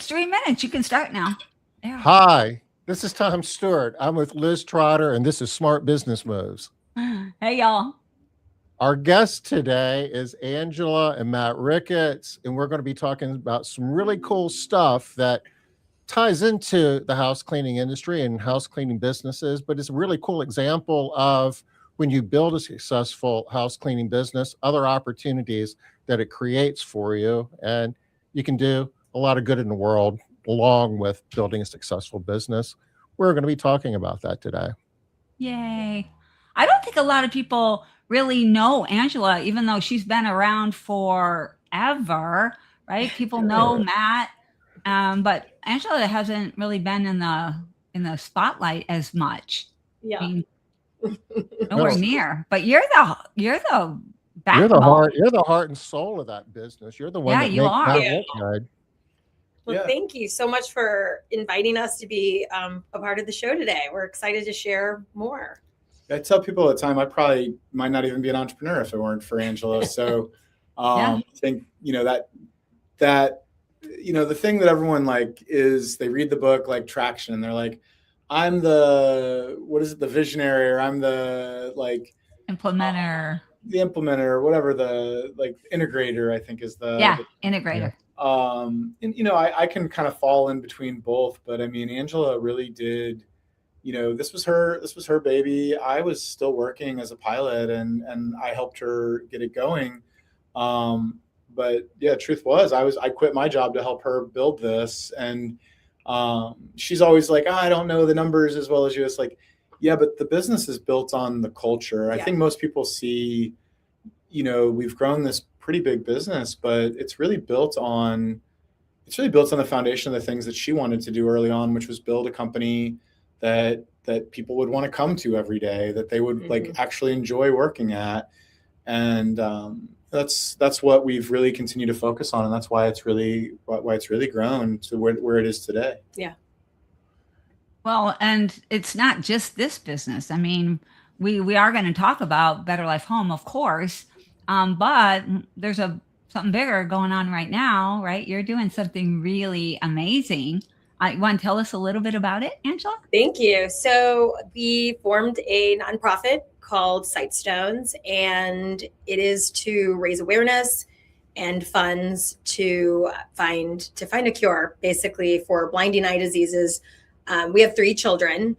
It's 3 minutes. You can start now. Yeah. Hi, this is Tom Stewart. I'm with Liz Trotter, and this is Smart Business Moves. Hey, y'all. Our guest today is Angela and Matt Ricketts, and we're going to be talking about some really cool stuff that ties into the house cleaning industry and house cleaning businesses, but it's a really cool example of when you build a successful house cleaning business, other opportunities that it creates for you, and you can do a lot of good in the world along with building a successful business. We're going to be talking about that today. Yay. I don't think a lot of people really know Angela, even though she's been around forever, right? People know Matt, but Angela hasn't really been in the spotlight as much. Yeah. I mean, nowhere near. But you're the You're backbone. the heart and soul of that business. You're the one that you makes are. that Yeah. look good. Well, thank you so much for inviting us to be a part of the show today. We're excited to share more. I tell people all the time, I probably might not even be an entrepreneur if it weren't for Angela. So I think, that the thing that everyone is they read the book like Traction and they're like, I'm the visionary, or I'm the Implementer. The implementer, whatever, the integrator, I think is the integrator. I can kind of fall in between both, but I mean, Angela really did, this was her baby. I was still working as a pilot and I helped her get it going. But yeah, truth was I quit my job to help her build this. And she's always like, I don't know the numbers as well as you. It's like, yeah, but the business is built on the culture. I think most people see, we've grown this pretty big business, but it's really built on the foundation of the things that she wanted to do early on, which was build a company that people would want to come to every day, that they would actually enjoy working at. And that's what we've really continued to focus on. And that's why it's really grown to where it is today. Yeah. Well, and it's not just this business. I mean, we are going to talk about Better Life Home, of course, but there's something bigger going on right now, right? You're doing something really amazing. You want to tell us a little bit about it, Angela? Thank you. So we formed a nonprofit called Sightstones, and it is to raise awareness and funds to find a cure, basically, for blinding eye diseases. We have 3 children,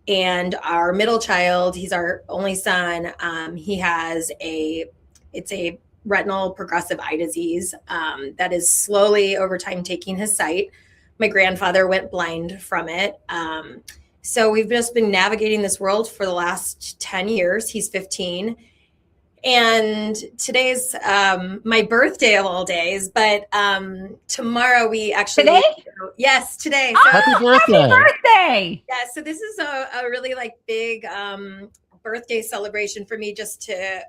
and our middle child, he's our only son. He has it's a retinal progressive eye disease that is slowly over time taking his sight. My grandfather went blind from it. So we've just been navigating this world for the last 10 years. He's 15. And today's my birthday of all days, but tomorrow we actually— Today? Yes, today. Oh, Happy birthday. Happy birthday. Yeah, so this is a really big birthday celebration for me, just to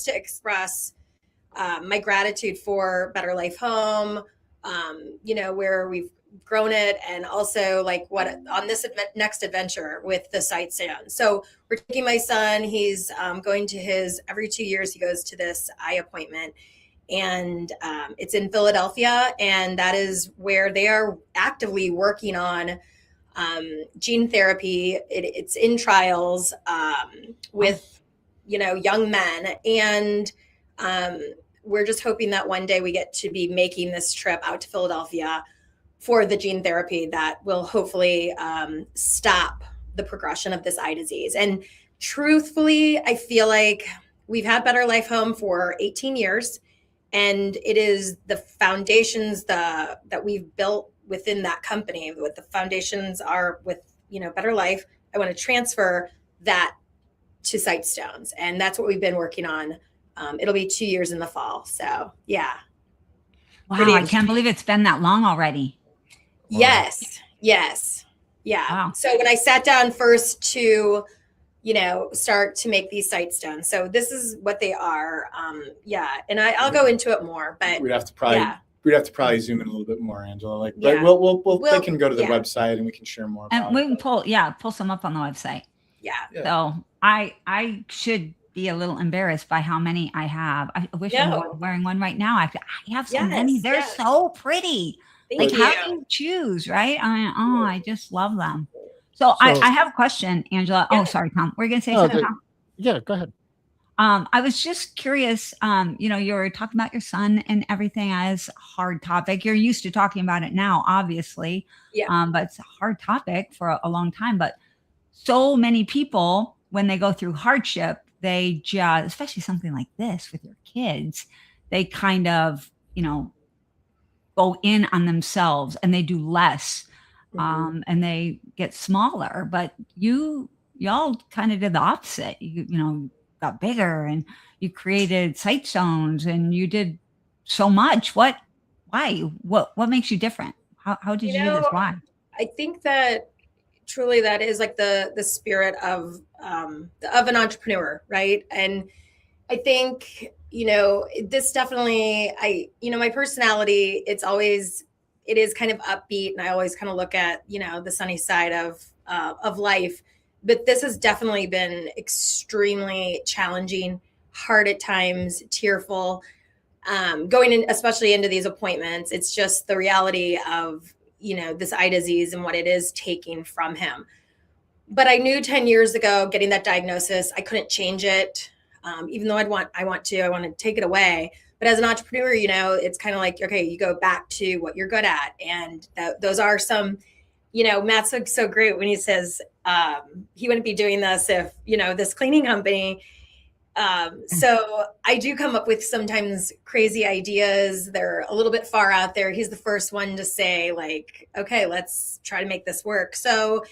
express my gratitude for Better Life Home, where we've grown it, and also what on this next adventure with the Sightstones. So we're taking my son. He's going to every 2 years he goes to this eye appointment, and it's in Philadelphia, and that is where they are actively working on gene therapy. It's in trials with young men, and we're just hoping that one day we get to be making this trip out to Philadelphia for the gene therapy that will hopefully stop the progression of this eye disease. And truthfully, I feel like we've had Better Life Home for 18 years, and it is the foundations that we've built within that company. What the foundations are with Better Life, I want to transfer that to Sightstones, and that's what we've been working on. It'll be 2 years in the fall. So yeah. Wow, I can't believe it's been that long already. Wow. Yes. Yeah. Wow. So when I sat down first to, start to make these Sightstones, so this is what they are. And I'll go into it more, but we'd have to probably zoom in a little bit more, Angela. But they can go to the website and we can share more. And we can pull some up on the website. Yeah. So I should be a little embarrassed by how many I have. I wish I were wearing one right now. I have so many. They're so pretty. Thank Like, you. how do you choose, right? I just love them. So, So I have a question, Angela. Yeah. Oh, sorry, Tom. We're going to say no, something, the, Tom? yeah, go ahead. I was just curious, you were talking about your son and everything as a hard topic. You're used to talking about it now, obviously. Yeah. But it's a hard topic for a long time. But so many people, when they go through hardship, they just, especially something like this with your kids, they kind of, go in on themselves and they do less, and they get smaller. But y'all kind of did the opposite. You got bigger and you created sight zones and you did so much. Why? What makes you different? How did You you do this? know, Why? I think that truly that is like the spirit of an entrepreneur, right? And I think, this definitely, my personality, it is kind of upbeat, and I always kind of look at, the sunny side of life. But this has definitely been extremely challenging, hard at times, tearful, going in, especially into these appointments. It's just the reality of, this eye disease and what it is taking from him. But I knew 10 years ago, getting that diagnosis, I couldn't change it. Even though I want to take it away. But as an entrepreneur, it's kind of like, okay, you go back to what you're good at. And those are some, Matt's so great when he says he wouldn't be doing this if, this cleaning company. So I do come up with sometimes crazy ideas. They're a little bit far out there. He's the first one to say, like, okay, let's try to make this work. So,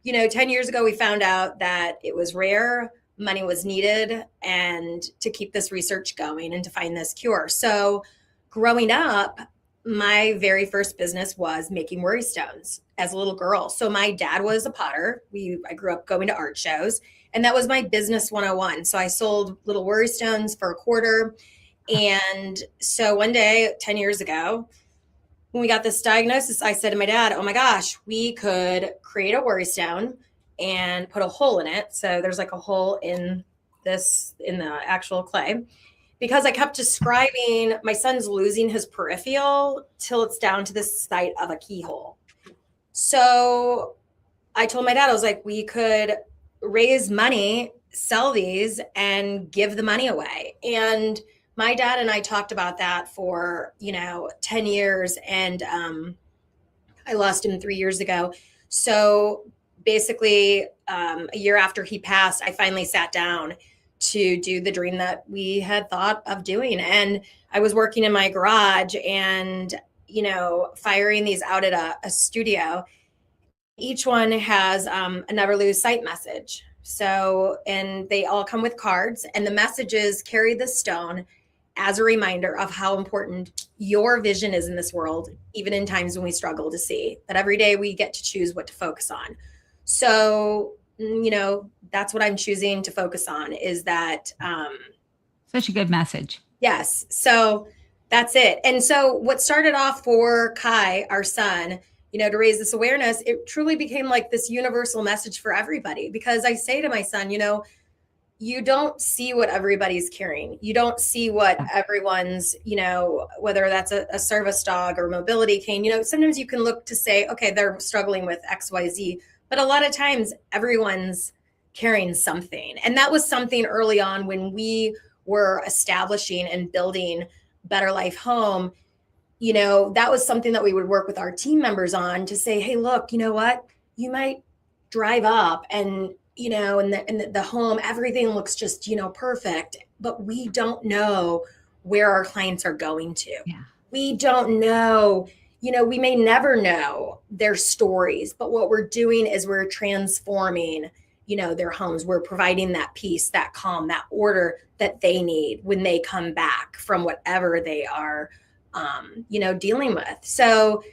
10 years ago, we found out that it was rare, money was needed, and to keep this research going and to find this cure. So growing up, my very first business was making worry stones as a little girl. So my dad was a potter. I grew up going to art shows, and that was my business 101. So I sold little worry stones for a quarter. And so one day, 10 years ago, when we got this diagnosis, I said to my dad, oh my gosh, we could create a worry stone and put a hole in it. So there's like a hole in the actual clay. Because I kept describing my son's losing his peripheral till it's down to the site of a keyhole. So I told my dad, I was like, we could raise money, sell these, and give the money away. And my dad and I talked about that for, 10 years. And I lost him 3 years ago. So basically, a year after he passed, I finally sat down to do the dream that we had thought of doing. And I was working in my garage and, firing these out at a studio. Each one has a never lose sight message. So, and they all come with cards, and the messages carry the stone as a reminder of how important your vision is in this world, even in times when we struggle to see that every day we get to choose what to focus on. So, that's what I'm choosing to focus on, is that. Such a good message. Yes. So that's it. And so what started off for Kai, our son, to raise this awareness, it truly became like this universal message for everybody. Because I say to my son, you don't see what everybody's carrying. You don't see what everyone's, whether that's a service dog or mobility cane, sometimes you can look to say, okay, they're struggling with XYZ, but a lot of times everyone's carrying something. And that was something early on when we were establishing and building Better Life Home. That was something that we would work with our team members on to say, hey, look, you know what? You might drive up and in the home, everything looks just, perfect, but we don't know where our clients are going to. Yeah. We don't know, we may never know their stories, but what we're doing is we're transforming, their homes. We're providing that peace, that calm, that order that they need when they come back from whatever they are, dealing with. So,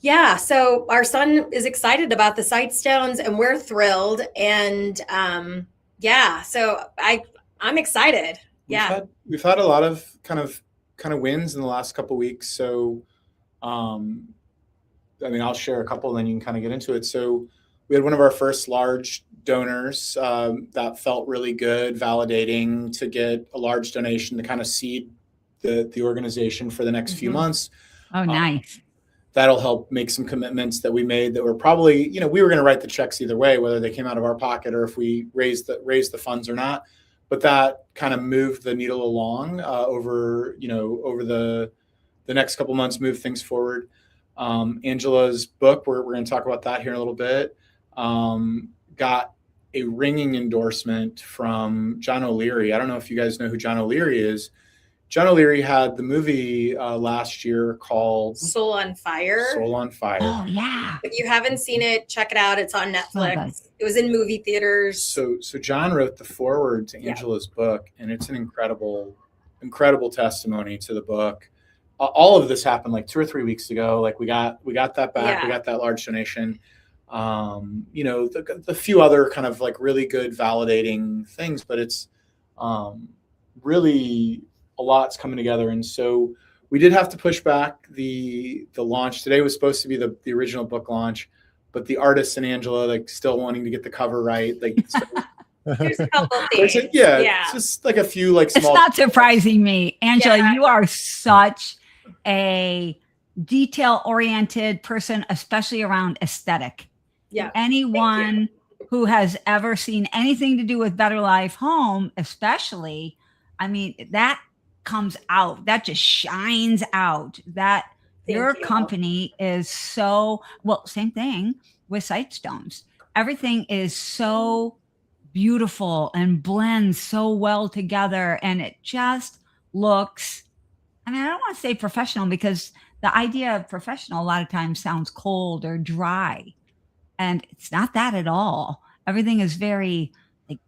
yeah, so our son is excited about the sight stones, and we're thrilled. And so I'm excited. Yeah, we've had a lot of kind of wins in the last couple of weeks. So, I'll share a couple, and then you can kind of get into it. So, we had one of our first large donors that felt really good, validating to get a large donation to kind of seed the organization for the next few months. Oh, nice. that'll help make some commitments that we made that were probably, we were going to write the checks either way, whether they came out of our pocket or if we raised the funds or not. But that kind of moved the needle along over the next couple months, moved things forward. Angela's book, we're going to talk about that here in a little bit, got a ringing endorsement from John O'Leary. I don't know if you guys know who John O'Leary is. John O'Leary had the movie last year called Soul on Fire. Soul on Fire. Oh yeah. If you haven't seen it, check it out. It's on Netflix. It was in movie theaters. So John wrote the foreword to Angela's book, and it's an incredible testimony to the book. All of this happened like 2 or 3 weeks ago. Like we got that back. Yeah. We got that large donation. The few other kind of like really good validating things, but it's really a lot's coming together. And so we did have to push back the launch. Today was supposed to be the original book launch, but the artists and Angela like still wanting to get the cover right. Like There's a couple things. It's just like a few like small. It's not surprising me, Angela. Yeah. You are such a detail-oriented person, especially around aesthetic. Yeah. Anyone who has ever seen anything to do with Better Life Home, especially, I mean, that comes out. That just shines out. That your company is so well. Same thing with Sightstones. Everything is so beautiful and blends so well together, and it just looks. I mean, I don't want to say professional because the idea of professional a lot of times sounds cold or dry, and it's not that at all. Everything is very like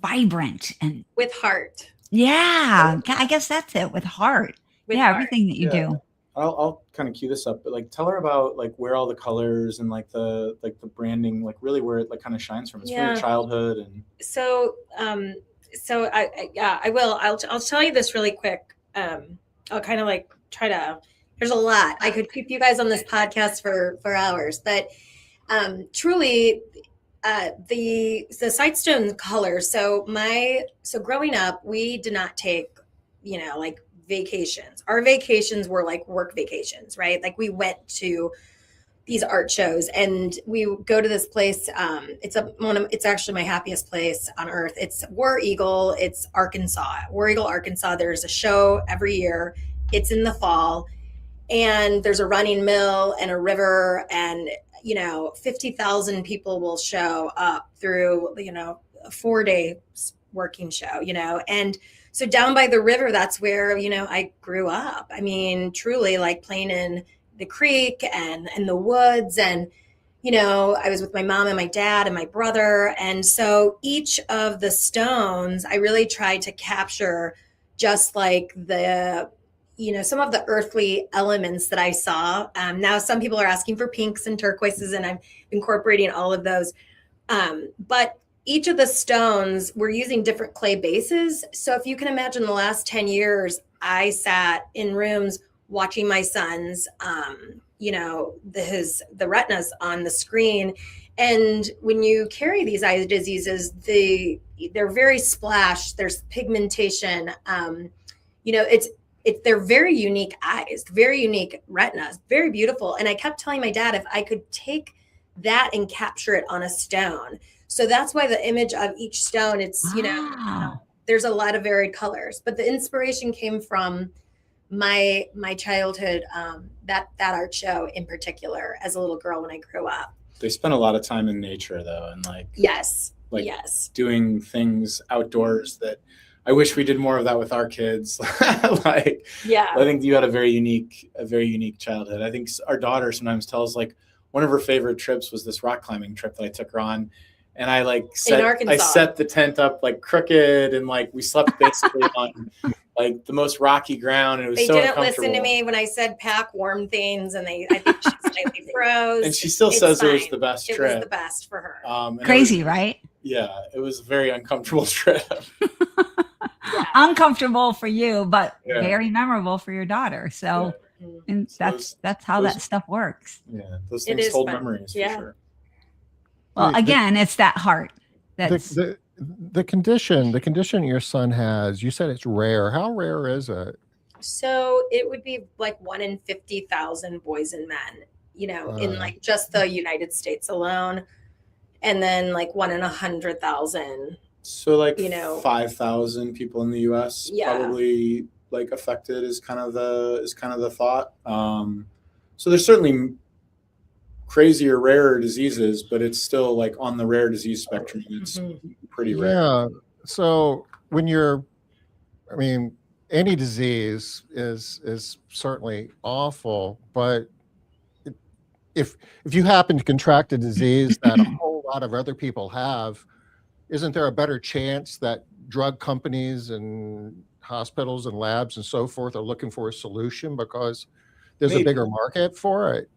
vibrant and with heart. Yeah, I guess that's it, with heart. With yeah, heart. everything that you do. I'll kind of cue this up, but like tell her about like where all the colors and like the branding, like really where it like kind of shines from. It's from your childhood and so I will. I'll tell you this really quick. I'll kind of like try to. There's a lot. I could keep you guys on this podcast for hours, but truly. The Sightstone colors. So growing up, we did not take, like vacations. Our vacations were like work vacations, right? Like we went to these art shows and we go to this place. It's actually my happiest place on earth. It's War Eagle. It's Arkansas. War Eagle, Arkansas. There's a show every year. It's in the fall and there's a running mill and a river and 50,000 people will show up through, a 4-day working show, and so down by the river, that's where, I grew up. I mean, truly like playing in the creek and the woods. And, I was with my mom and my dad and my brother. And so each of the stones, I really tried to capture just like the some of the earthly elements that I saw. Now, some people are asking for pinks and turquoises, and I'm incorporating all of those. But each of the stones, we're using different clay bases. So if you can imagine the last 10 years, I sat in rooms watching my sons, the retinas on the screen. And when you carry these eye diseases, they're very splashed. There's pigmentation. They're very unique eyes, very unique retinas, very beautiful. And I kept telling my dad if I could take that and capture it on a stone. So that's why the image of each stone, it's, there's a lot of varied colors, but the inspiration came from my childhood, that art show in particular as a little girl when I grew up. They spent a lot of time in nature though. And yes, doing things outdoors that I wish we did more of that with our kids. I think you had a very unique childhood. I think our daughter sometimes tells like one of her favorite trips was this rock climbing trip that I took her on. And I set the tent up like crooked and like we slept basically on like the most rocky ground. And it was so uncomfortable. They didn't listen to me when I said pack warm things and I think she slightly froze. And she still says it was the best trip. It was the best for her. Crazy, right? Yeah, it was a very uncomfortable trip. Uncomfortable for you, but very memorable for your daughter. So, and that's how that stuff works. Yeah, those things hold memories for sure. Well, again, it's that heart. That's the condition your son has. You said it's rare. How rare is it? So it would be like 1 in 50,000 boys and men, in Wow. like just the United States alone. And then like 1 in 100,000, So like you know, 5,000 people in the US yeah. probably like affected is kind of the thought. So there's certainly crazier, rarer diseases, but it's still like on the rare disease spectrum. It's pretty rare. Yeah. So when I mean, any disease is certainly awful, but if you happen to contract a disease that a whole lot of other people have, isn't there a better chance that drug companies and hospitals and labs and so forth are looking for a solution because there's a Maybe. bigger market for it?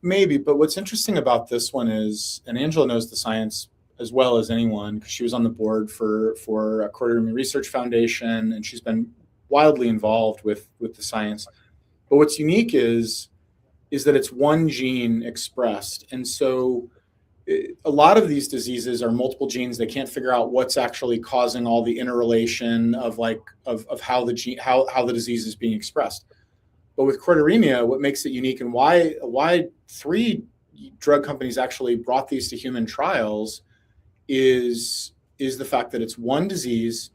Maybe, but what's interesting about this one is, and Angela knows the science as well as anyone because she was on the board for Choroideremia Research Foundation, and she's been wildly involved with the science. But what's unique is that it's one gene expressed, and so a lot of these diseases are multiple genes. They can't figure out what's actually causing all the interrelation of how the disease is being expressed. But with choroideremia, what makes it unique and why 3 drug companies actually brought these to human trials is the fact that it's one disease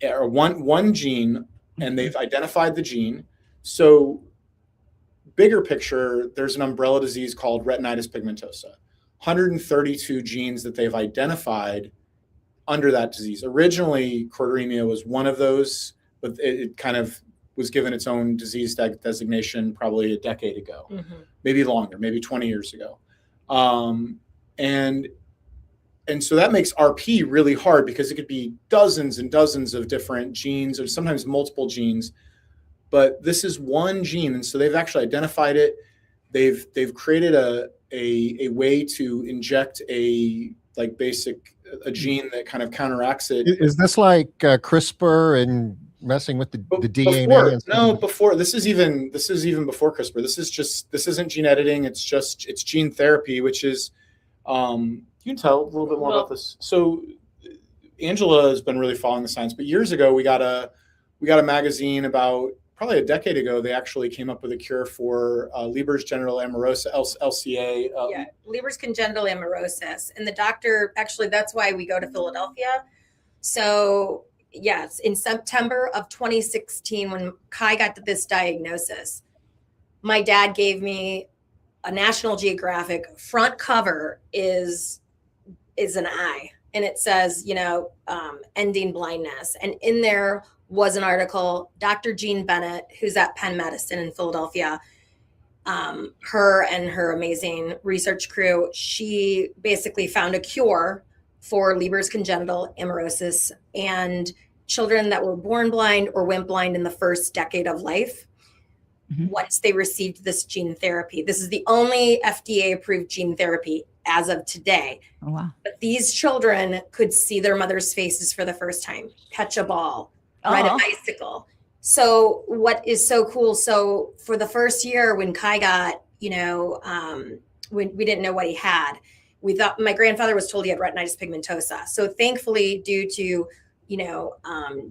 or one gene, and they've identified the gene. So bigger picture, there's an umbrella disease called retinitis pigmentosa. 132 genes that they've identified under that disease. Originally, choroideremia was one of those, but it kind of was given its own disease designation probably a decade ago, maybe longer, maybe 20 years ago. And so that makes RP really hard because it could be dozens and dozens of different genes or sometimes multiple genes, but this is one gene. And so they've actually identified it. They've created a way to inject a gene that kind of counteracts it. Is this like CRISPR and messing with the DNA? Before this is even before CRISPR. This isn't gene editing. It's gene therapy, which is you can tell a little bit more about this. So Angela has been really following the science, but years ago we got a magazine about probably a decade ago. They actually came up with a cure for Leber's genital amaurosis, LCA. Leber's congenital amaurosis, and the doctor actually that's why we go to Philadelphia. So yes, in September of 2016, when Kai got this diagnosis, my dad gave me a National Geographic front cover is an eye, and it says, ending blindness. And in there was an article, Dr. Jean Bennett, who's at Penn Medicine in Philadelphia, her and her amazing research crew, she basically found a cure for Leber's congenital amaurosis and children that were born blind or went blind in the first decade of life. Once they received this gene therapy. This is the only FDA approved gene therapy as of today. Oh, wow. But these children could see their mother's faces for the first time, catch a ball, ride a bicycle. So what is so cool? So for the first year when Kai got, when we didn't know what he had, we thought my grandfather was told he had retinitis pigmentosa. So thankfully, due to,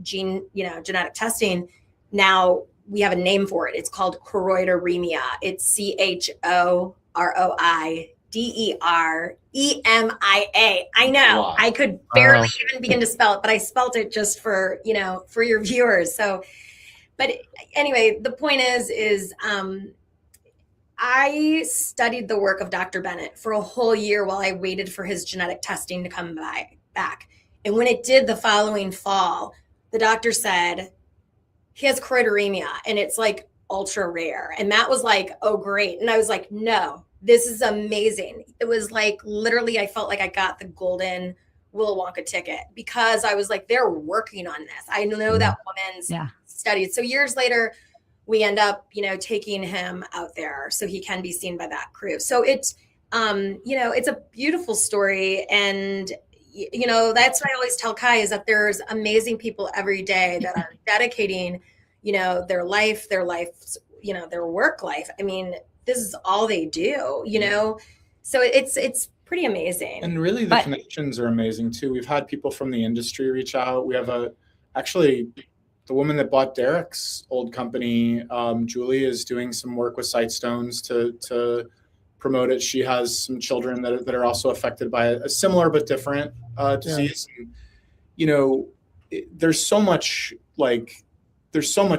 genetic testing, now we have a name for it. It's called choroideremia. It's CHOROIDEREMIA. I know. Wow. I could barely even begin to spell it, but I spelt it just for your viewers. So, but anyway, the point is I studied the work of Dr. Bennett for a whole year while I waited for his genetic testing to come back. And when it did the following fall, the doctor said, he has choroideremia and it's like ultra rare. And Matt was like, oh, great. And I was like, no, this is amazing. It was like, literally, I felt like I got the golden Willy Wonka ticket because I was like, they're working on this. I know that woman's studied. So years later, we end up, taking him out there so he can be seen by that crew. So it's, it's a beautiful story. And, that's what I always tell Kai is that there's amazing people every day that are dedicating, their life, their work life. I mean, this is all they do, so it's pretty amazing. And really the connections are amazing too. We've had people from the industry reach out. We have the the woman that bought Derek's old company, Julie, is doing some work with Sightstones to promote it. She has some children that are also affected by a similar but different disease. Yeah. And, you know, there's so much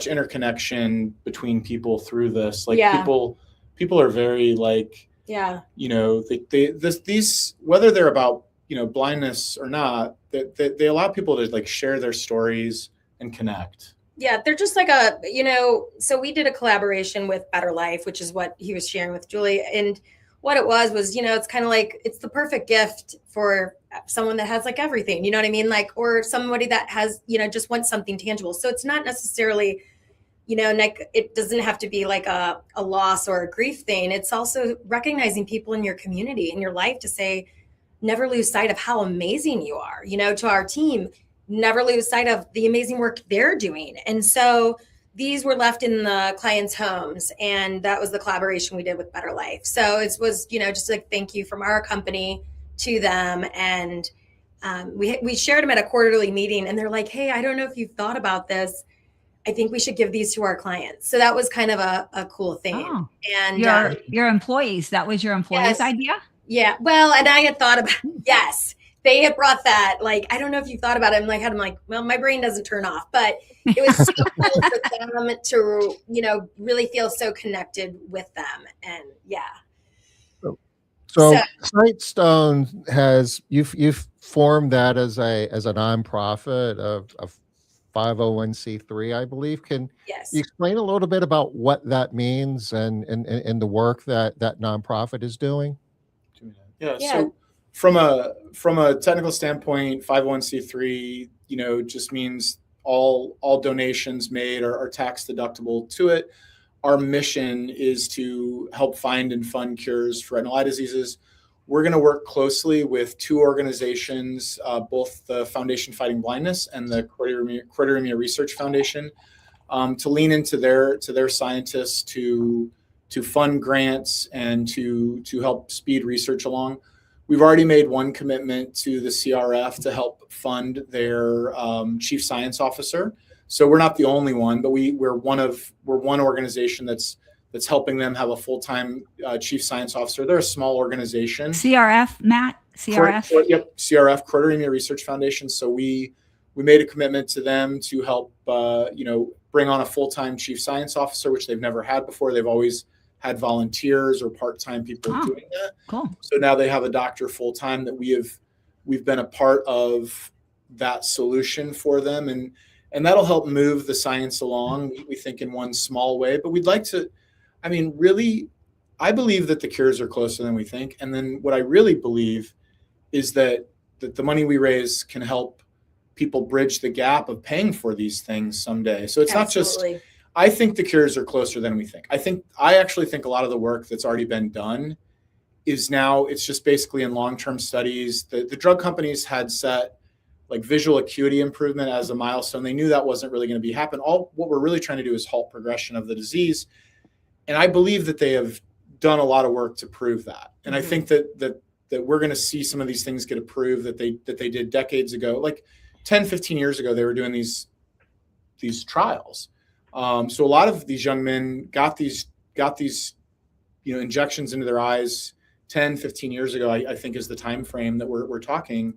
interconnection between people through this. Like people are very like, you know, these whether they're about, you know, blindness or not, that they allow people to like share their stories and connect. Yeah, they're just like a, you know, so we did a collaboration with Better Life, which is what he was sharing with Julie. And what it was, you know, it's kind of like, it's the perfect gift for someone that has like everything, you know what I mean? Like, or somebody that has, you know, just wants something tangible. So it's not necessarily, you know, like, it doesn't have to be like a loss or a grief thing. It's also recognizing people in your community, in your life, to say, never lose sight of how amazing you are, you know, to our team, never lose sight of the amazing work they're doing. And so these were left in the clients' homes, and that was the collaboration we did with Better Life. So it was, you know, just like thank you from our company to them. And we shared them at a quarterly meeting, and they're like, hey, I don't know if you've thought about this. I think we should give these to our clients. So that was kind of a cool thing. Oh, and your employees, that was your employees' idea? Yeah. Well, and I had thought about, yes, they had brought that, like, I don't know if you thought about it. I'm like, well, my brain doesn't turn off, but it was so cool for them to, you know, really feel so connected with them. And So Sightstone you've formed that as a nonprofit of 501c3, I believe. Can you explain a little bit about what that means and the work that nonprofit is doing? Yeah. So from a technical standpoint, 501c3, you know, just means all donations made are tax deductible to it. Our mission is to help find and fund cures for retinal eye diseases. We're going to work closely with two organizations, both the Foundation Fighting Blindness and the Choroideremia Research Foundation, to lean into their scientists to fund grants and to help speed research along. We've already made one commitment to the CRF to help fund their chief science officer. So we're not the only one, but we're one organization that's helping them have a full-time chief science officer. They're a small organization. CRF, Matt? CRF? Yep, CRF, Choroideremia Research Foundation. So we made a commitment to them to help, you know, bring on a full-time chief science officer, which they've never had before. They've always had volunteers or part-time people doing that. Cool. So now they have a doctor full-time that we've been a part of that solution for them. And that'll help move the science along, we think, in one small way. But we'd like to, I mean, really, I believe that the cures are closer than we think. And then what I really believe is that the money we raise can help people bridge the gap of paying for these things someday. So it's not just, I think the cures are closer than we think. I actually think a lot of the work that's already been done is now, it's just basically in long-term studies. The drug companies had set like visual acuity improvement as a milestone. They knew that wasn't really going to happen. What we're really trying to do is halt progression of the disease. And I believe that they have done a lot of work to prove that. And I think that we're going to see some of these things get approved that they did decades ago, like 10, 15 years ago, they were doing these trials. So a lot of these young men got these, you know, injections into their eyes 10, 15 years ago, I think is the time frame that we're talking.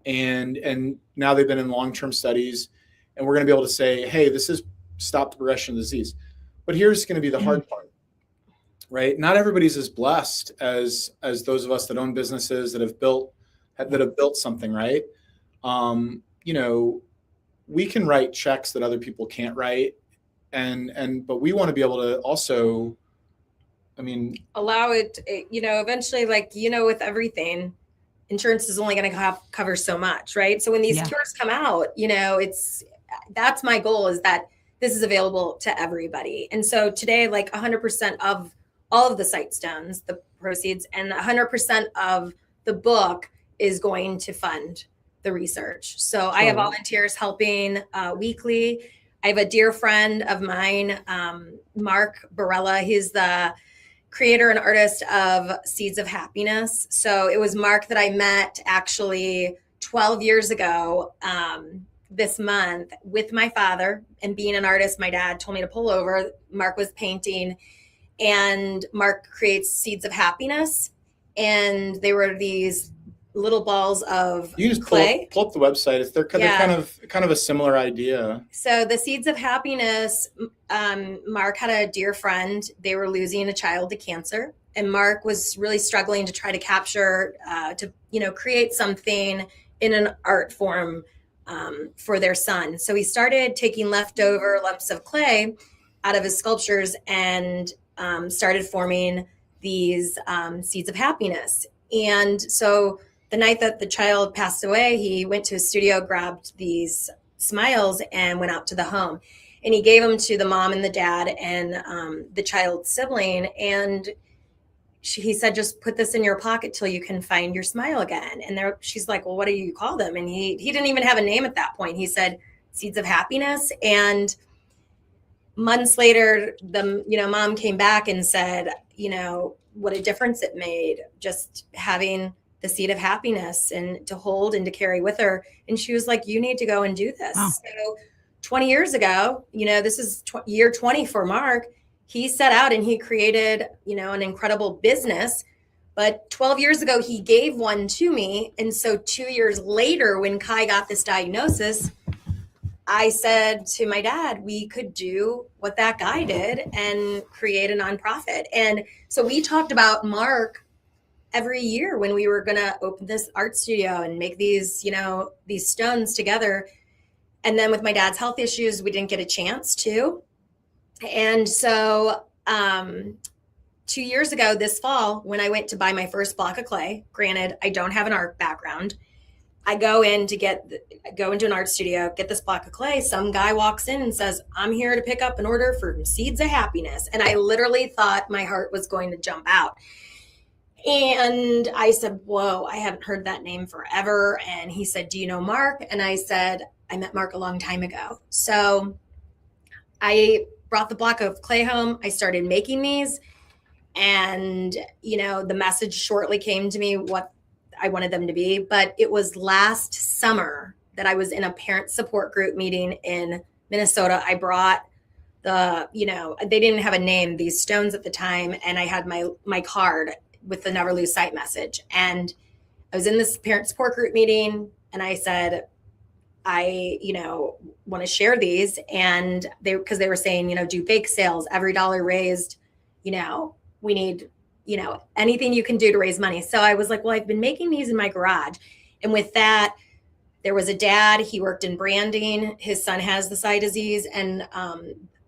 And now they've been in long-term studies, and we're going to be able to say, hey, this has stopped the progression of the disease. But here's going to be the hard part, right? Not everybody's as blessed as those of us that own businesses that have built something, right? You know, we can write checks that other people can't write, but we want to be able to also, I mean, allow it, you know, eventually, like, you know, with everything, insurance is only going to cover so much, right? So when these cures come out, you know, that's my goal, is that this is available to everybody. And so today, like 100% of all of the Sightstones, the proceeds, and 100% of the book is going to fund the research. So I have volunteers helping weekly. I have a dear friend of mine, Mark Barella. He's the creator and artist of Seeds of Happiness. So it was Mark that I met actually 12 years ago this month with my father, and being an artist, my dad told me to pull over. Mark was painting, and Mark creates seeds of happiness. And they were these little balls of You just clay. pull up the website. They're kind of a similar idea. So the seeds of happiness, Mark had a dear friend. They were losing a child to cancer, and Mark was really struggling to try to capture, create something in an art form for their son. So he started taking leftover lumps of clay out of his sculptures and started forming these seeds of happiness. And so the night that the child passed away, he went to his studio, grabbed these smiles, and went out to the home. And he gave them to the mom and the dad and the child's sibling. And he said, just put this in your pocket till you can find your smile again. And she's like, well, what do you call them? And he didn't even have a name at that point. He said, seeds of happiness. And months later, mom came back and said, what a difference it made just having the seed of happiness and to hold and to carry with her. And she was like, you need to go and do this. Wow. So 20 years ago, this is year 20 for Mark. He set out and he created, an incredible business. But 12 years ago, he gave one to me. And so 2 years later, when Kai got this diagnosis, I said to my dad, we could do what that guy did and create a nonprofit. And so we talked about Mark every year when we were going to open this art studio and make these, these stones together. And then with my dad's health issues, we didn't get a chance to. And so 2 years ago, this fall, when I went to buy my first block of clay, granted, I don't have an art background. I go into an art studio, get this block of clay. Some guy walks in and says, I'm here to pick up an order for seeds of happiness. And I literally thought my heart was going to jump out. And I said, whoa, I haven't heard that name forever. And he said, do you know Mark? And I said, I met Mark a long time ago. So I brought the block of clay home. I started making these. And, the message shortly came to me what I wanted them to be. But it was last summer that I was in a parent support group meeting in Minnesota. I brought they didn't have a name, these stones at the time. And I had my card with the Never Lose Sight message. And I was in this parent support group meeting and I said, I, want to share these. And because they were saying, do bake sales, every dollar raised, we need, anything you can do to raise money. So I was like, well, I've been making these in my garage. And with that, there was a dad, he worked in branding. His son has the eye disease, and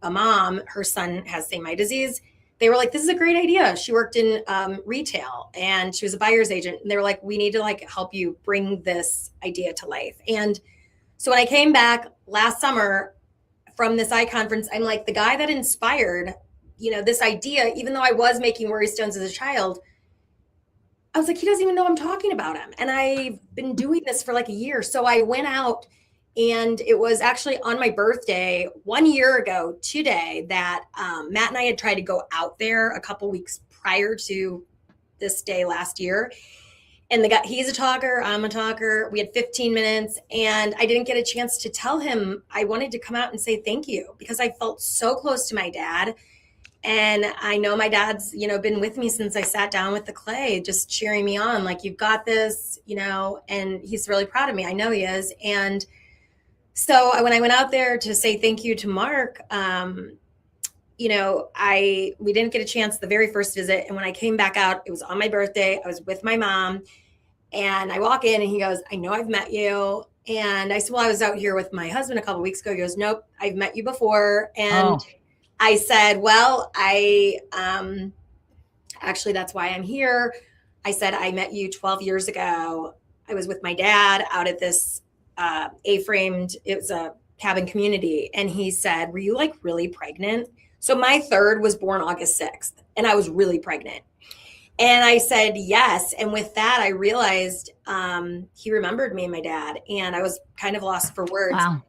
a mom, her son has same eye disease. They were like, this is a great idea. She worked in retail and she was a buyer's agent. And they were like, we need to help you bring this idea to life. And so when I came back last summer from this eye conference, I'm like, the guy that inspired, this idea, even though I was making worry stones as a child, I was like, he doesn't even know I'm talking about him. And I've been doing this for a year. So I went out, and it was actually on my birthday 1 year ago today that Matt and I had tried to go out there a couple weeks prior to this day last year. And he's a talker, I'm a talker. We had 15 minutes and I didn't get a chance to tell him I wanted to come out and say thank you because I felt so close to my dad. And I know my dad's, been with me since I sat down with the clay, just cheering me on, like, you've got this, and he's really proud of me. I know he is. And so when I went out there to say thank you to Mark, we didn't get a chance the very first visit. And when I came back out, it was on my birthday. I was with my mom and I walk in and he goes, I know I've met you. And I said, well, I was out here with my husband a couple of weeks ago. He goes, nope, I've met you before. And I said, well, actually, that's why I'm here. I said, I met you 12 years ago. I was with my dad out at this A-framed, it was a cabin community. And he said, were you really pregnant? So my third was born August 6th and I was really pregnant. And I said, yes. And with that, I realized he remembered me and my dad, and I was kind of lost for words. Wow.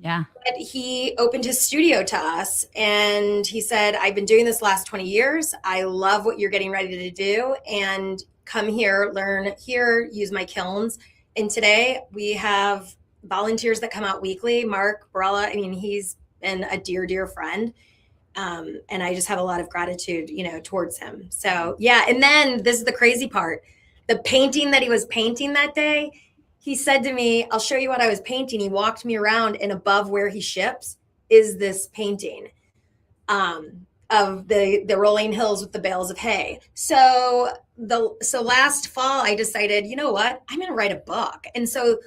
Yeah. But he opened his studio to us and he said, I've been doing this last 20 years. I love what you're getting ready to do, and come here, learn here, use my kilns. And today we have volunteers that come out weekly. Mark Barella, I mean, he's been a dear friend. And I just have a lot of gratitude, towards him. So yeah. And then this is the crazy part. The painting that he was painting that day, he said to me, I'll show you what I was painting. He walked me around, and above where he ships is this painting of the rolling hills with the bales of hay. So last fall I decided, you know what, I'm going to write a book. And so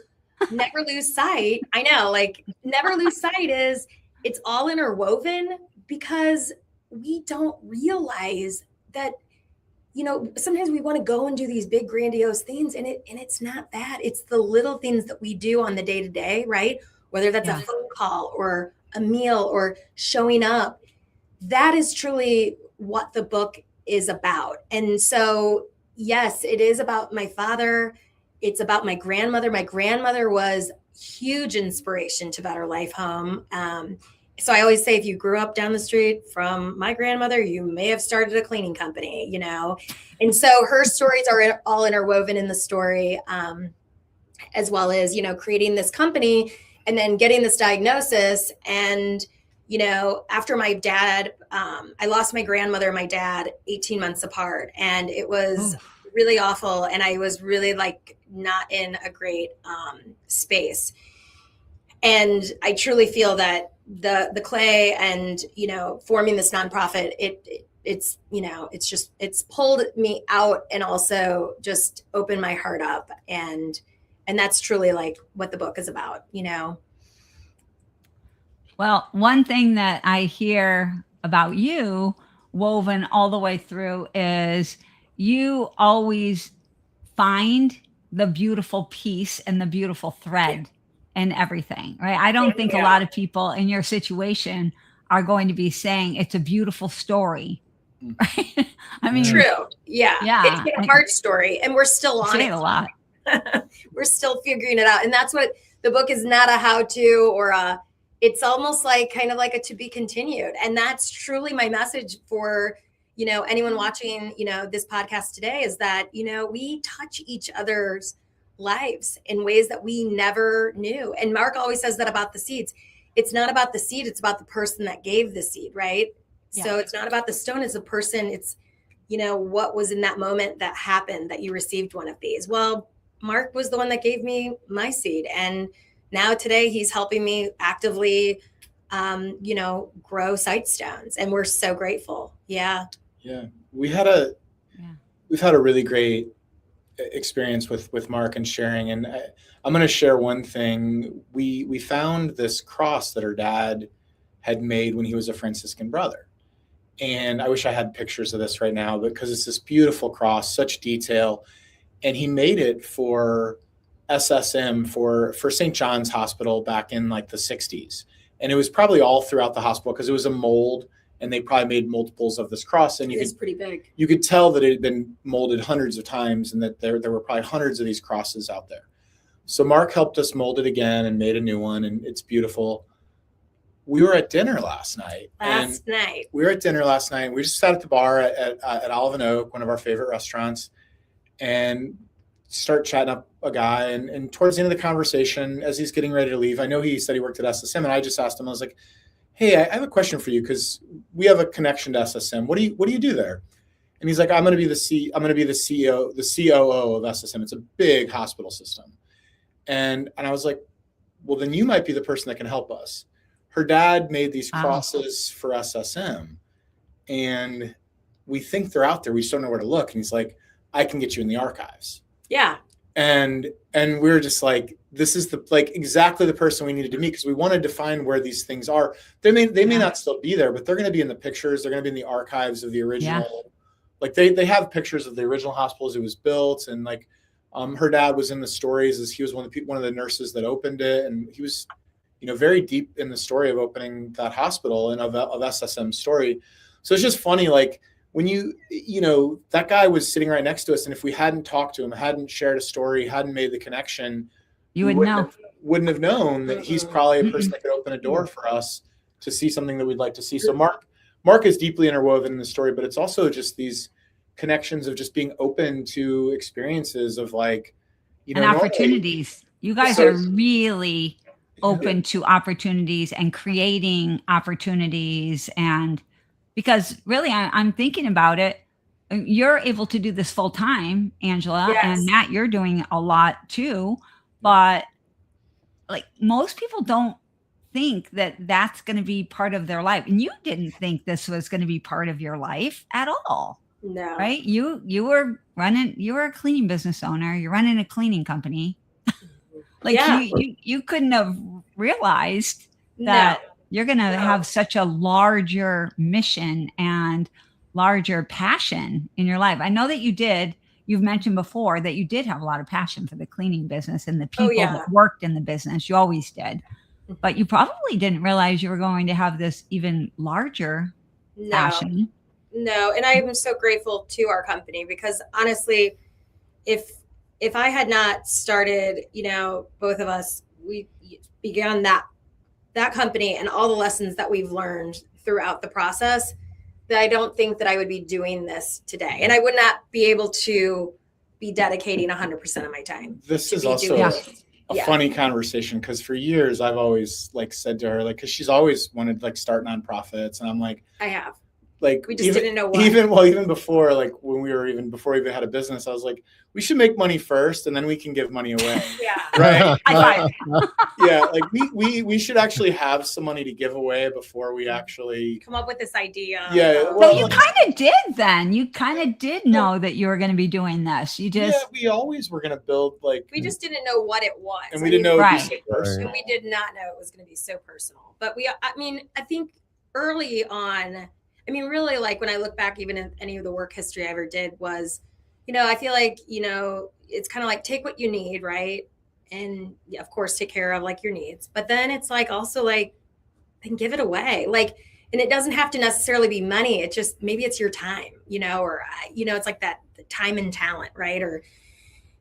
never lose sight. I know, like, never lose sight is it's all interwoven, because we don't realize that, sometimes we want to go and do these big grandiose things, and it's not that. It's the little things that we do on the day to day, right? Whether that's a phone call or a meal or showing up. That is truly what the book is about. And so, yes, it is about my father. It's about my grandmother. My grandmother was huge inspiration to Better Life Home. So I always say, if you grew up down the street from my grandmother, you may have started a cleaning company, And so her stories are all interwoven in the story, as well as, creating this company and then getting this diagnosis. And, after my dad, I lost my grandmother and my dad 18 months apart. And it was really awful. And I was really not in a great space. And I truly feel that the clay and, forming this nonprofit, it's pulled me out and also just opened my heart up. And that's truly what the book is about, Well, one thing that I hear about you woven all the way through is you always find the beautiful piece and the beautiful thread in everything, right? I don't think a lot of people in your situation are going to be saying it's a beautiful story, right? I mean, true. Yeah. Yeah. It's a hard story, and we're still on it. A lot. We're still figuring it out. And that's what the book is, not a how-to or it's almost kind of like a to be continued. And that's truly my message for, anyone watching, this podcast today, is that, we touch each other's lives in ways that we never knew. And Mark always says that about the seeds. It's not about the seed, it's about the person that gave the seed, right? Yeah. So it's not about the stone, it's the person. It's, what was in that moment that happened that you received one of these. Well, Mark was the one that gave me my seed. And now today he's helping me actively, grow Sightstones. And we're so grateful. Yeah. Yeah. We've had a really great experience with Mark and sharing. And I'm going to share one thing. We found this cross that her dad had made when he was a Franciscan brother. And I wish I had pictures of this right now, because it's this beautiful cross, such detail. And he made it for SSM for St. John's Hospital back in the 60s. And it was probably all throughout the hospital, because it was a mold, and they probably made multiples of this cross. And it's pretty big. You could tell that it had been molded hundreds of times, and that there were probably hundreds of these crosses out there. So Mark helped us mold it again and made a new one, and it's beautiful. We were at dinner last night. We were at dinner last night. And we just sat at the bar at Olive and Oak, one of our favorite restaurants, and start chatting up a guy. And towards the end of the conversation, as he's getting ready to leave, I know he said he worked at SSM, and I just asked him, I was like, hey, I have a question for you, because we have a connection to SSM. What do you do there? And he's like, I'm going to be the CEO, the COO of SSM. It's a big hospital system. And I was like, well, then you might be the person that can help us. Her dad made these crosses for SSM, and we think they're out there. We just don't know where to look. And he's like, I can get you in the archives. Yeah. And we were just like, this is exactly the person we needed to meet, because we wanted to find where these things are. They may not still be there, but they're going to be in the pictures. They're going to be in the archives of the original. Yeah. They have pictures of the original hospital as it was built, and her dad was in the stories as he was one of the nurses that opened it, and he was very deep in the story of opening that hospital and of SSM's story. So it's just funny, when that guy was sitting right next to us, and if we hadn't talked to him, hadn't shared a story, hadn't made the connection, you wouldn't have known that he's probably a person that could open a door for us to see something that we'd like to see. So Mark is deeply interwoven in the story, but it's also just these connections of just being open to experiences of and opportunities. You guys So- are really open to opportunities and creating opportunities. And because really, I'm thinking about it, you're able to do this full time, Angela, Yes. and Matt, you're doing a lot too. But like most people don't think that that's going to be part of their life. And you didn't think this was going to be part of your life at all. No. Right? You were a cleaning business owner, you're running a cleaning company. Like Yeah. you couldn't have realized No. that you're going to No. have such a larger mission and larger passion in your life. I know that you've mentioned before that you did have a lot of passion for the cleaning business and the people yeah. that worked in the business. You always did. But you probably didn't realize you were going to have this even larger No. passion. No, and I am so grateful to our company because honestly, if I had not started, both of us, we began that company and all the lessons that we've learned throughout the process, that I don't think that I would be doing this today, and I would not be able to be dedicating 100% of my time. This to is be also doing Yeah. this. a Yeah. funny conversation because for years I've always said to her because she's always wanted start nonprofits, and I'm like I have. we just didn't know what. even before when we were before we even had a business, I was like, we should make money first and then we can give money away. Yeah. Right. High five. Yeah, we should actually have some money to give away before we actually Come up with this idea. Yeah, So well, you kind of did then. You kind of did know that you were going to be doing this. You just we always were going to build we just didn't know what it was. and we didn't know it would be Right. so personal. And we did not know it was going to be so personal. But I think early on, really when I look back, even in any of the work history I ever did was, I feel like, it's kind of like take what you need, right? And of course, take care of your needs. But then it's also then give it away. And it doesn't have to necessarily be money. It just, maybe it's your time, or, it's like that the time and talent, right? Or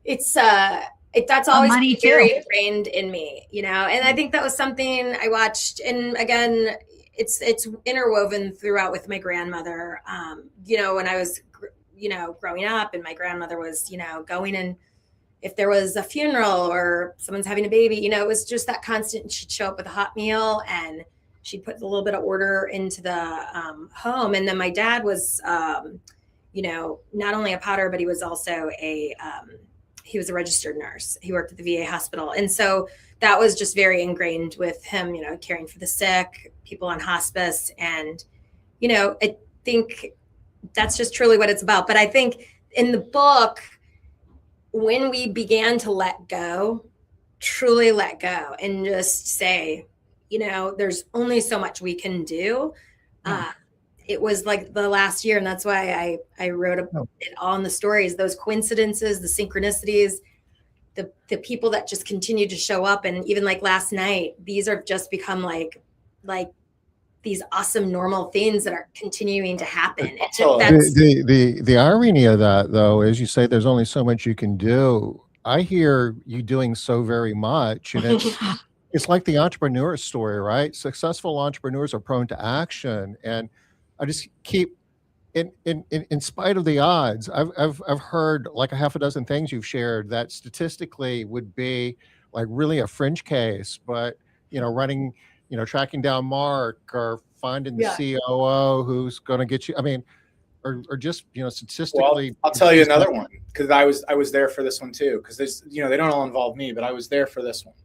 it's, that's always money been very too. ingrained in me, and I think that was something I watched. And again, it's interwoven throughout with my grandmother. When I was, growing up, and my grandmother was, going and if there was a funeral or someone's having a baby, it was just that constant. She'd show up with a hot meal and she'd put a little bit of order into the home. And then my dad was, not only a potter, but he was also he was a registered nurse. He worked at the VA hospital. And so that was just very ingrained with him, caring for the sick, people on hospice. And, I think that's just truly what it's about. But I think in the book, when we began to let go, truly let go and just say, there's only so much we can do. It was the last year. And that's why I wrote it all in the stories, those coincidences, the synchronicities, the people that just continue to show up. And even last night, these are just become like these awesome normal things that are continuing to happen. The irony of that, though, is you say there's only so much you can do. I hear you doing so very much, and it's like the entrepreneur story, right? Successful entrepreneurs are prone to action, and I just keep in spite of the odds. I've heard a half a dozen things you've shared that statistically would be really a fringe case, but running. Tracking down Mark or finding the COO who's going to get you. Or just statistically. Well, I'll tell you another one because I was there for this one too. Because they don't all involve me, but I was there for this one.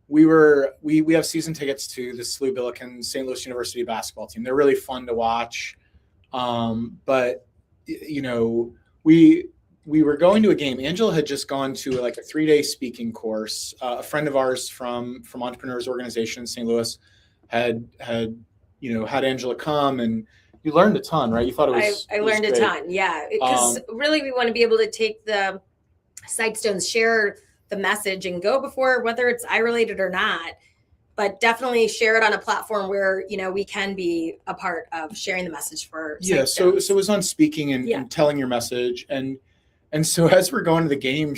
We have season tickets to the SLU Billiken St. Louis University basketball team. They're really fun to watch. But we were going to a game. Angela had just gone to a 3-day speaking course. A friend of ours from Entrepreneurs Organization in St. Louis had Angela come, and you learned a ton, right? You thought it was. I learned a ton, yeah. Because really, we want to be able to take the Sidestones, share the message, and go before whether it's related or not. But definitely share it on a platform where we can be a part of sharing the message for. So it was on speaking and telling your message. And so as we're going to the game,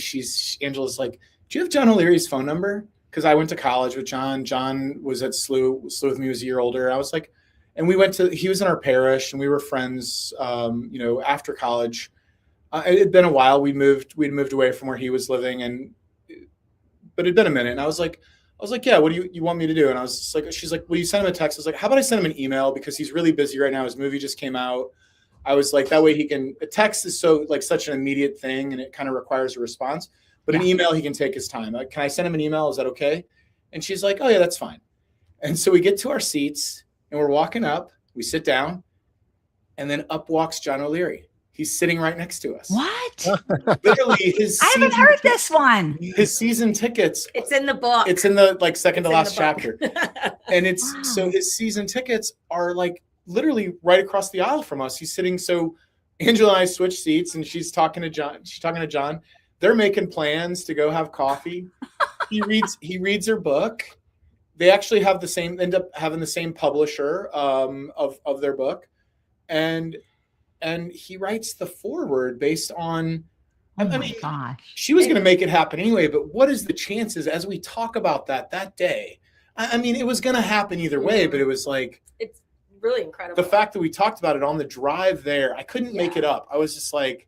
Angela's like, do you have John O'Leary's phone number? Because I went to college with John. John was at SLU with me, was a year older. I was like, and he was in our parish and we were friends, after college. It had been a while. We'd moved away from where he was living. but it'd been a minute. And I was like, yeah, what do you want me to do? And I was just like, she's like, will you send him a text? I was like, how about I send him an email because he's really busy right now. His movie just came out. I was like, that way he can, a text is so like such an immediate thing and it kind of requires a response, but an email, he can take his time. Like, can I send him an email? Is that okay? And she's like, oh yeah, that's fine. And so we get to our seats and we're walking up, we sit down, and then up walks John O'Leary. He's sitting right next to us. What? Literally, I haven't heard this one. His season tickets. It's in the book. It's in the like second to last chapter. chapter. And it's Wow. so his season tickets are like literally right across the aisle from us. He's sitting. So Angela and I switch seats, and she's talking to John. They're making plans to go have coffee. He reads her book. They actually have end up having the same publisher of their book, and he writes the foreword based on. Oh I my mean, gosh. she was going to make it happen anyway, but what is the chances as we talk about that day? I mean, it was going to happen either way, but it was like It's really incredible. the fact that we talked about it on the drive there. I couldn't make it up. I was just like,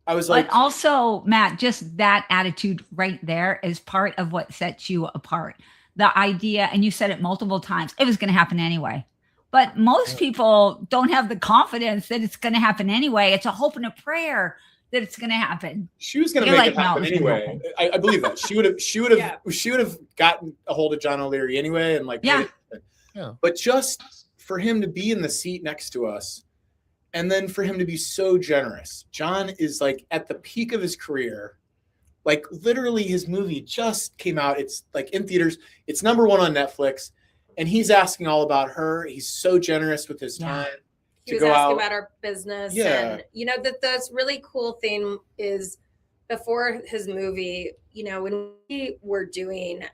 But also, Matt, just that attitude right there is part of what sets you apart. The idea, and you said it multiple times, it was going to happen anyway. But most people don't have the confidence that it's going to happen anyway. It's a hope and a prayer that it's going to happen. she was going to You're make like, it happen no, it's gonna anyway. I believe that she would have gotten a hold of John O'Leary anyway. And like, Yeah. But just for him to be in the seat next to us, and then for him to be so generous. John is like at the peak of his career. Like literally his movie just came out. It's like in theaters. It's number 1 on Netflix. And he's asking all about her. He's so generous with his time. He was asking about our business. Yeah. And, the really cool thing is before his movie, when we were doing,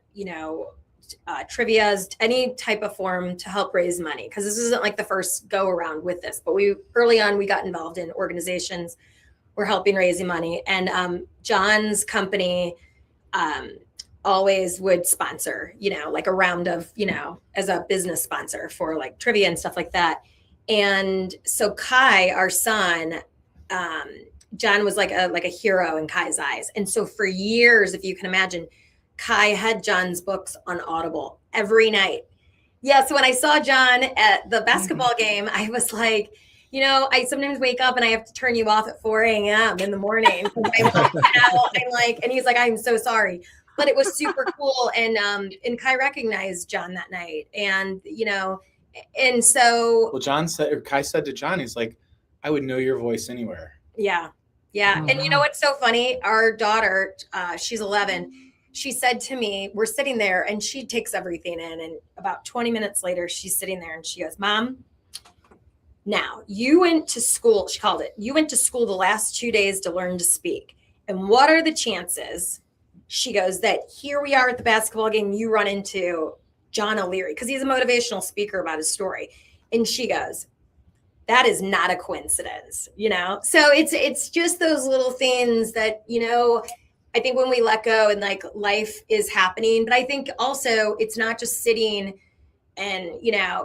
trivias, any type of form to help raise money, because this isn't like the first go around with this, but early on, we got involved in organizations. We're helping raising money. And John's company always would sponsor, like a round of, as a business sponsor for like trivia and stuff like that. And so Kai, our son, John was like a hero in Kai's eyes. And so for years, if you can imagine, Kai had John's books on Audible every night. Yeah. So when I saw John at the basketball game, I was like, I sometimes wake up and I have to turn you off at 4 a.m. in the morning. And he's like, I'm so sorry. But it was super cool. And Kai recognized John that night. And, and so. Well, Kai said to John, he's like, I would know your voice anywhere. Yeah. Yeah. Oh, and you know what's so funny? Our daughter, she's 11. She said to me, we're sitting there and she takes everything in. And about 20 minutes later, she's sitting there and she goes, Mom, now you went to school. She called it. You went to school the last 2 days to learn to speak. And what are the chances? She goes that here we are at the basketball game. You run into John O'Leary because he's a motivational speaker about his story. And she goes, that is not a coincidence, So it's just those little things that, I think when we let go and like life is happening, but I think also it's not just sitting and,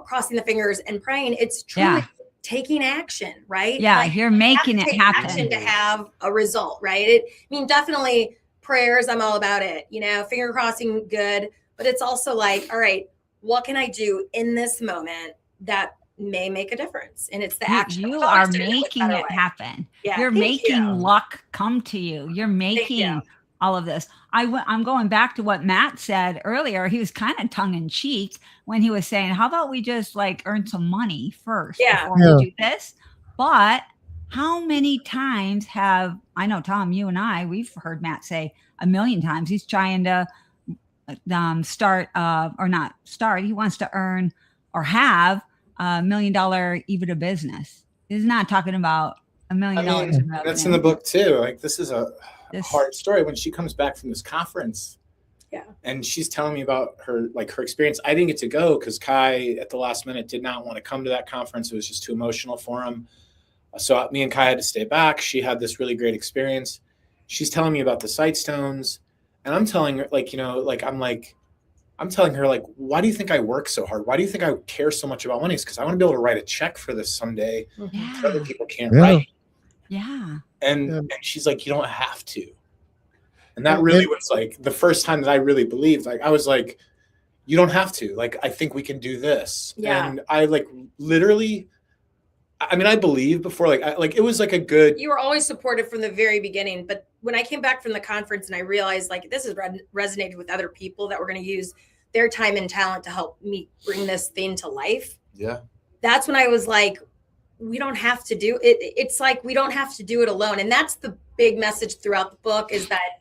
crossing the fingers and praying. It's truly taking action, right? Yeah. Like, You're making it happen. action to have a result, right? Definitely prayers. I'm all about it, finger crossing, good. But it's also like, all right, what can I do in this moment that may make a difference? And it's the action. You are making it happen. Yeah, You're making luck come to you. You're making all of this. I'm going back to what Matt said earlier. He was kind of tongue in cheek when he was saying, how about we just like earn some money first before we do this? But how many times I know, Tom, you and I, we've heard Matt say a million times, he's trying to he wants to earn or have $1 million EBITDA business. He's not talking about $1 million. That's in the book too. Like this is a hard story when she comes back from this conference. Yeah. And she's telling me about her experience. I didn't get to go because Kai at the last minute did not want to come to that conference. It was just too emotional for him. So me and Kai had to stay back. She had this really great experience. She's telling me about the sight stones. And I'm telling her I'm telling her, why do you think I work so hard? Why do you think I care so much about money? It's because I want to be able to write a check for this someday. Yeah. So other people can't write. Yeah. And she's like, you don't have to. And that really was like the first time that I really believed. Like I was like, you don't have to. Like I think we can do this. Yeah. And I like literally, I mean, I believe before, like it was like a good. You were always supportive from the very beginning, but when I came back from the conference and I realized like this has resonated with other people that were going to use their time and talent to help me bring this thing to life. Yeah. That's when I was like, we don't have to do it. It's like we don't have to do it alone. And that's the big message throughout the book is that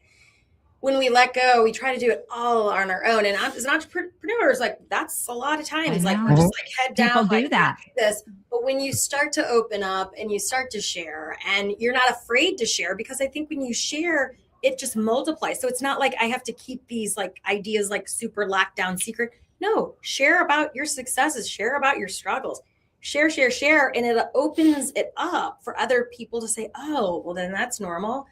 when we let go, we try to do it all on our own. And as an entrepreneur, it's like, that's a lot of times. Like we're just like head down, People do like that. this. But when you start to open up and you start to share and you're not afraid to share, because I think when you share, it just multiplies. So it's not like I have to keep these like ideas like super locked down secret. No, share about your successes, share about your struggles, share. And it opens it up for other people to say, oh, well, then that's normal.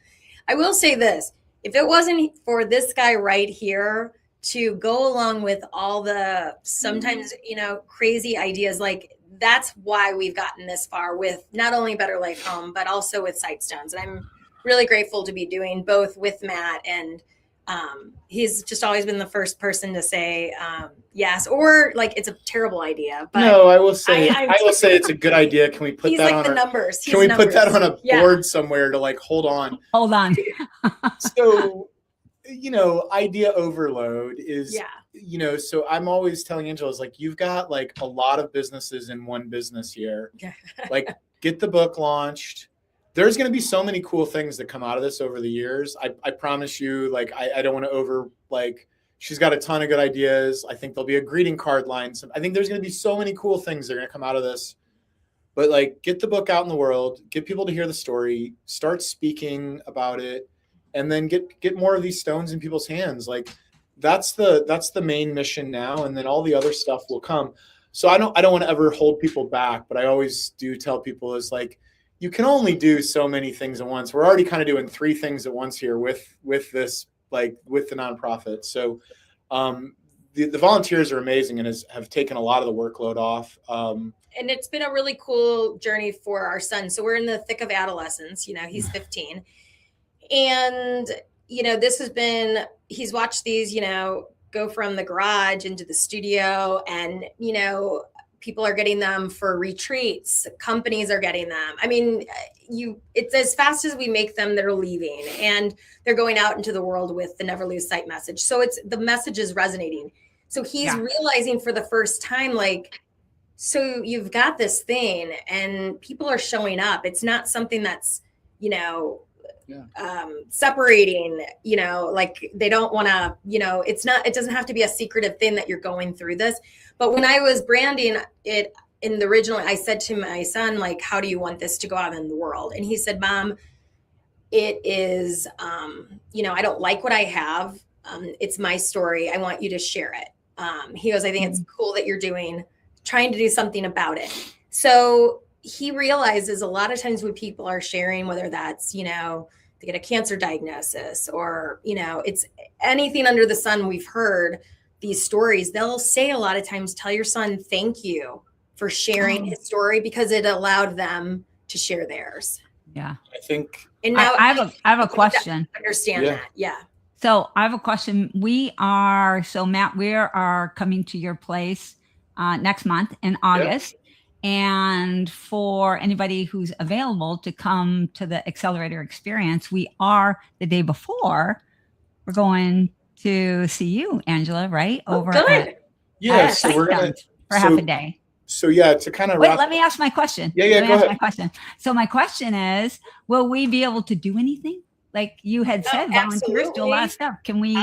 I will say this. If it wasn't for this guy right here to go along with all the sometimes, crazy ideas, like that's why we've gotten this far with not only Better Life Home, but also with Sightstones. And I'm really grateful to be doing both with Matt. And he's just always been the first person to say yes, or like it's a terrible idea. But no, I will say it's a good idea. Can we put that like on the numbers? Can we put that on a board somewhere to like hold on? Hold on. So, idea overload is, so I'm always telling Angela, is like, you've got like a lot of businesses in one business here. Like get the book launched. There's going to be so many cool things that come out of this over the years. I promise you, like, I don't want to she's got a ton of good ideas. I think there'll be a greeting card line. I think there's going to be so many cool things that are going to come out of this. But like, get the book out in the world, get people to hear the story, start speaking about it, and then get more of these stones in people's hands. Like that's the main mission now. And then all the other stuff will come. So I don't want to ever hold people back, but I always do tell people is like, you can only do so many things at once. We're already kind of doing 3 things at once here with this, like with the nonprofit. So the volunteers are amazing and have taken a lot of the workload off. And it's been a really cool journey for our son. So we're in the thick of adolescence, he's 15. And, he's watched these, go from the garage into the studio and, people are getting them for retreats. Companies are getting them. I mean, it's as fast as we make them, they're leaving and they're going out into the world with the never lose sight message. So the message is resonating. So he's realizing for the first time, like, so you've got this thing and people are showing up. It's not something that's, separating, like they don't want to, it doesn't have to be a secretive thing that you're going through this. But when I was branding it in the original, I said to my son, like, how do you want this to go out in the world? And he said, Mom, it is, I don't like what I have. It's my story. I want you to share it. He goes, I think it's cool that you're trying to do something about it. So he realizes a lot of times when people are sharing, whether that's, they get a cancer diagnosis or, it's anything under the sun. We've heard these stories. They'll say a lot of times, tell your son, thank you for sharing his story because it allowed them to share theirs. Yeah. I think. And now I have a question. Understand that. Yeah. So I have a question. Matt, we are coming to your place next month in August. And for anybody who's available to come to the Accelerator Experience, we are the day before. We're going to see you, Angela, right? Over at so we're going to for half a day. So to kind of let me ask my question. Go ahead. My question. So my question is, will we be able to do anything? Like you had said, volunteers do a lot of stuff. Can we?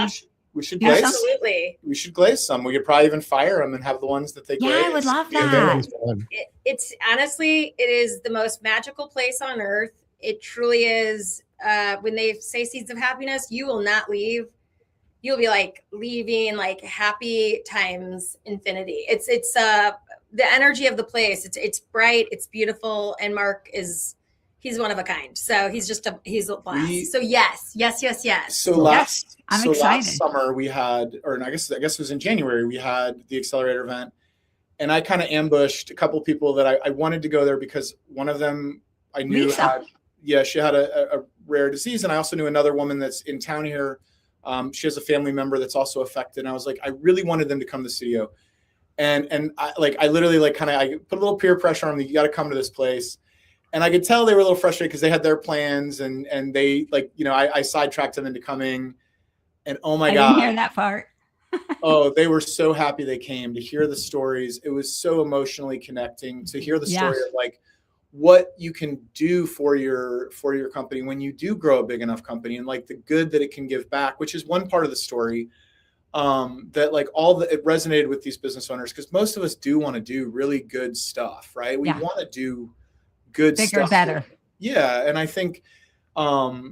We should glaze. Absolutely. We should glaze some. We could probably even fire them and have the ones that they glaze. Yeah, I would love that. It's honestly, it is the most magical place on earth. It truly is. When they say seeds of happiness, you will not leave. You'll be like leaving like happy times infinity. It's the energy of the place. It's bright. It's beautiful. And Mark he's one of a kind. So he's a blast. So yes. So I'm excited. Last summer we had, or I guess it was in January, we had the Accelerator event, and I kind of ambushed a couple people that I wanted to go there because one of them I knew Lisa. had, she had a rare disease. And I also knew another woman that's in town here. She has a family member that's also affected. And I was like, I really wanted them to come to the studio. And I literally I put a little peer pressure on them. You got to come to this place. And I could tell they were a little frustrated because they had their plans and they I sidetracked them into coming. And oh my God. I didn't hear that part. Oh, they were so happy they came to hear the stories. It was so emotionally connecting to hear the story of like what you can do for your company when you do grow a big enough company, and like the good that it can give back, which is one part of the story. That like it resonated with these business owners, because most of us do want to do really good stuff, right? We want to do good bigger, stuff. better. Yeah. And I think, I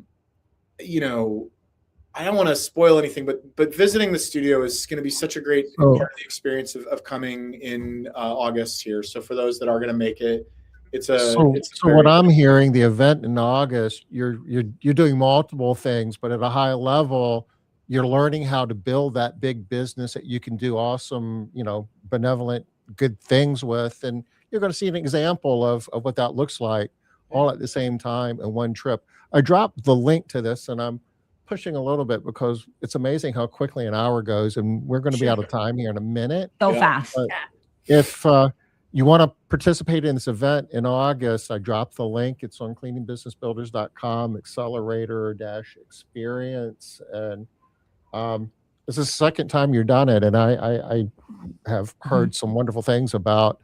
don't want to spoil anything, but visiting the studio is going to be such a great part of the experience of coming in August here. So for those that are going to make it, so what I'm hearing, the event in August, you're doing multiple things, but at a high level, you're learning how to build that big business that you can do awesome, benevolent, good things with. And you're going to see an example of what that looks like all at the same time in one trip. I dropped the link to this, and I'm pushing a little bit because it's amazing how quickly an hour goes, and we're going to be out of time here in a minute. So fast. But if you want to participate in this event in August, I dropped the link. It's on cleaningbusinessbuilders.com, accelerator-experience. And this is the second time you've done it. And I have heard some wonderful things about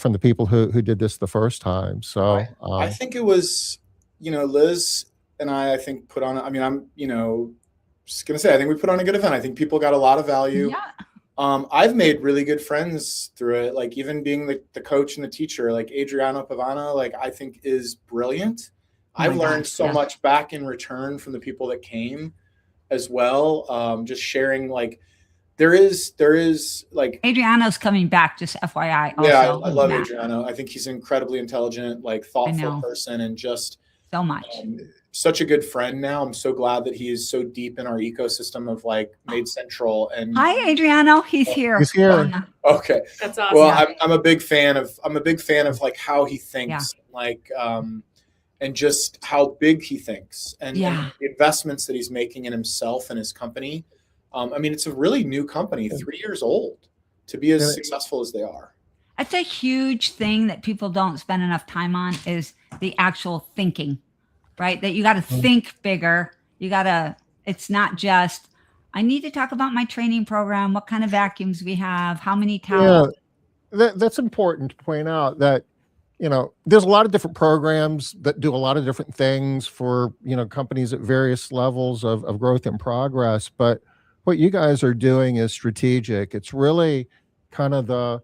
from the people who did this the first time. So I think it was, Liz and I think put on, I'm, just going to say, I think we put on a good event. I think people got a lot of value. Yeah. I've made really good friends through it. Like even being the coach and the teacher, like Adriano Pavano, I think is brilliant. I've learned so much back in return from the people that came as well. Just sharing, there is Adriano's coming back, just FYI. Also. Yeah, I love Adriano. I think he's an incredibly intelligent, thoughtful person, and just so much. Such a good friend now. I'm so glad that he is so deep in our ecosystem of Made Central. And hi, Adriano. He's here. He's here. Okay, that's awesome. Well, I'm a big fan of how he thinks, and just how big he thinks, and the investments that he's making in himself and his company. It's a really new company, 3 years old, to be as successful as they are. That's a huge thing that people don't spend enough time on, is the actual thinking, right? That you got to think bigger. It's not just, I need to talk about my training program, what kind of vacuums we have, how many towels. Yeah, that's important to point out that, there's a lot of different programs that do a lot of different things for, companies at various levels of growth and progress. But what you guys are doing is strategic. It's really kind of the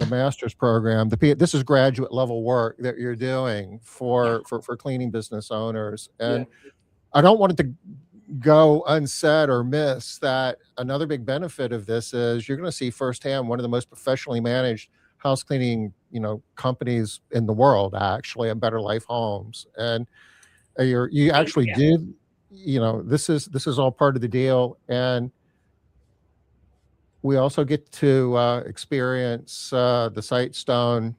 master's program. This is graduate level work that you're doing for cleaning business owners. And I don't want it to go unsaid or miss that another big benefit of this is you're going to see firsthand one of the most professionally managed house cleaning, companies in the world, actually, at Better Life Homes. And you actually do, this is all part of the deal. And we also get to experience the Sightstone,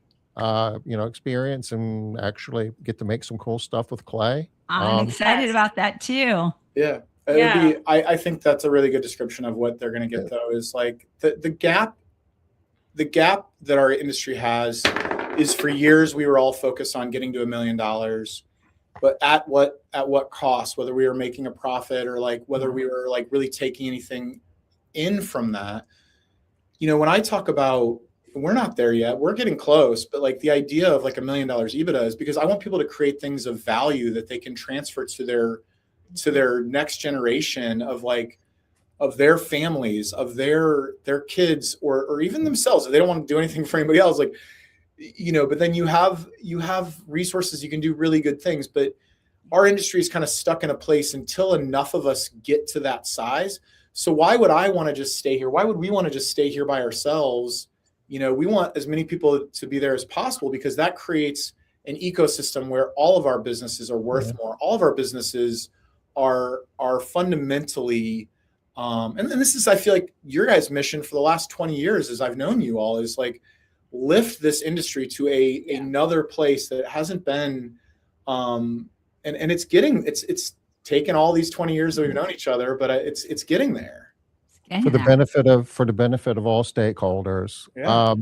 experience, and actually get to make some cool stuff with clay. I'm excited about that too. Yeah. I think that's a really good description of what they're going to get, though, is the gap that our industry has is, for years we were all focused on getting to $1 million, but at what cost, whether we were making a profit or whether we were really taking anything in from that. When I talk about, we're not there yet, we're getting close, but the idea of $1 million EBITDA is because I want people to create things of value that they can transfer to their next generation of their families, of their kids, or even themselves, if they don't want to do anything for anybody else, but then you have resources, you can do really good things. But our industry is kind of stuck in a place until enough of us get to that size. So why would I want to just stay here? Why would we want to just stay here by ourselves? We want as many people to be there as possible, because that creates an ecosystem where all of our businesses are worth more. All of our businesses are fundamentally, and this is, I feel like, your guys' mission for the last 20 years, as I've known you all, is lift this industry to another place that it hasn't been And it's taken all these 20 years that we've known each other, but it's getting there. For the benefit of all stakeholders. Yeah.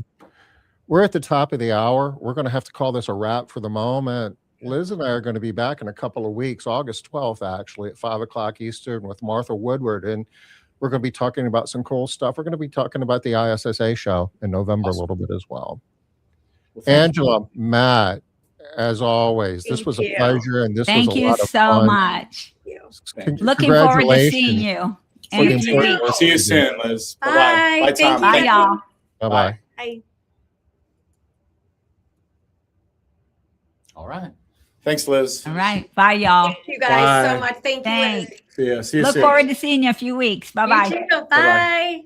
We're at the top of the hour. We're going to have to call this a wrap for the moment. Liz and I are going to be back in a couple of weeks, August 12th, actually, at 5 o'clock Eastern with Martha Woodward. And we're going to be talking about some cool stuff. We're going to be talking about the ISSA show in November a little bit as well. Angela, Matt, as always, this was a pleasure. And this was a lot of fun. Thank you so much. Looking forward to seeing you. We'll see you soon, Liz. Bye. Bye, Tom. Bye, y'all. Bye-bye. Bye. All right. Thanks, Liz. All right. Bye, y'all. Thank you guys so Bye. much. Thank you. Thanks. See you Look soon. forward to seeing you in a few weeks. Bye-bye. You too. Bye.